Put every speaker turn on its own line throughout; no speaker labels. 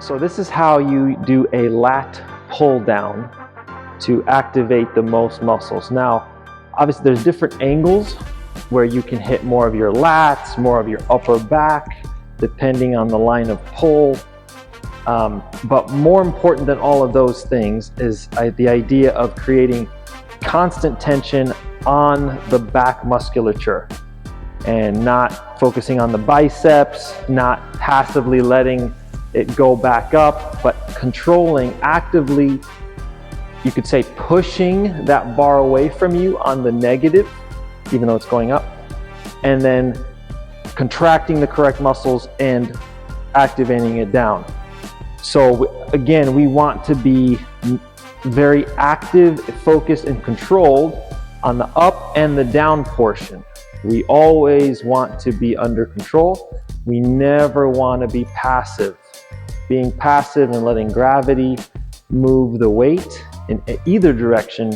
So this is how you do a lat pull down to activate the most muscles. Now, obviously there's different angles where you can hit more of your lats, more of your upper back, depending on the line of pull. But more important than all of those things is the idea of creating constant tension on the back musculature and not focusing on the biceps, not passively letting it go back up, but controlling, actively, you could say pushing that bar away from you on the negative, even though it's going up, and then contracting the correct muscles and activating it down. So again, we want to be very active, focused, and controlled on the up and the down portion. We always want to be under control. We never want to be passive. Being passive and letting gravity move the weight in either direction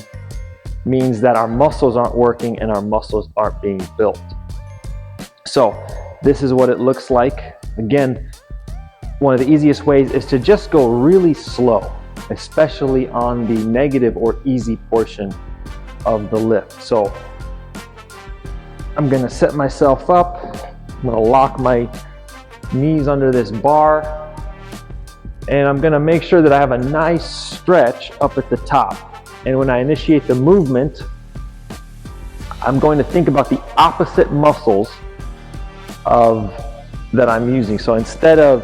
means that our muscles aren't working and our muscles aren't being built. So this is what it looks like. Again, one of the easiest ways is to just go really slow, especially on the negative or easy portion of the lift. So I'm gonna set myself up. I'm gonna lock my knees under this bar, and I'm gonna make sure that I have a nice stretch up at the top. And when I initiate the movement, I'm going to think about the opposite muscles that I'm using. So instead of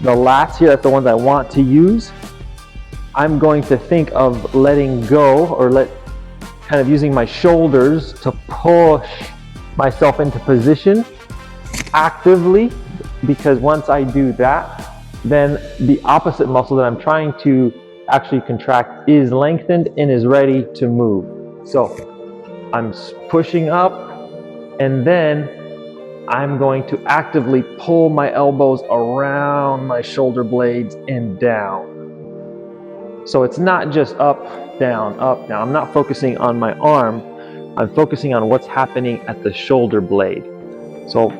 the lats here, that's the ones I want to use, I'm going to think of letting go, or kind of using my shoulders to push myself into position actively, because once I do that, then the opposite muscle that I'm trying to actually contract is lengthened and is ready to move. So I'm pushing up, and then I'm going to actively pull my elbows around my shoulder blades and down. So it's not just up, down, up, down. I'm not focusing on my arm. I'm focusing on what's happening at the shoulder blade. So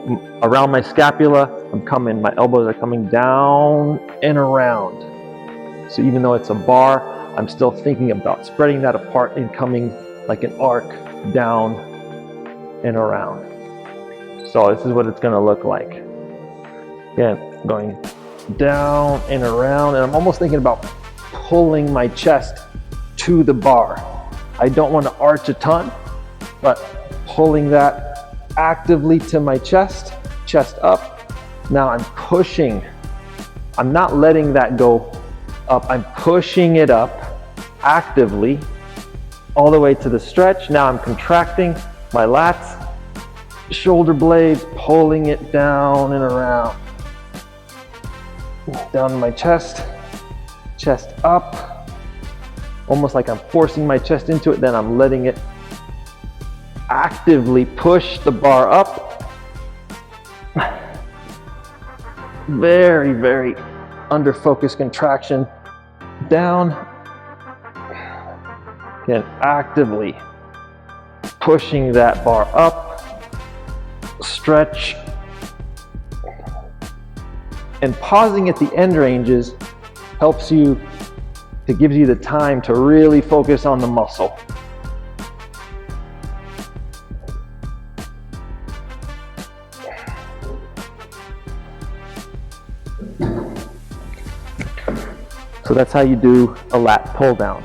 around my scapula, my elbows are coming down and around. So even though it's a bar, I'm still thinking about spreading that apart and coming like an arc down and around. So this is what it's gonna look like. Again, going down and around, and I'm almost thinking about pulling my chest to the bar. I don't want to arch a ton, but pulling that actively to my chest up. Now I'm pushing. I'm not letting that go up. I'm pushing it up actively all the way to the stretch. Now I'm contracting my lats, shoulder blades, pulling it down and around. Down my chest up, almost like I'm forcing my chest into it, then I'm letting it actively push the bar up. Very, very under focus contraction down. Again, actively pushing that bar up, stretch, and pausing at the end ranges helps you, it gives you the time to really focus on the muscle. So that's how you do a lat pull down.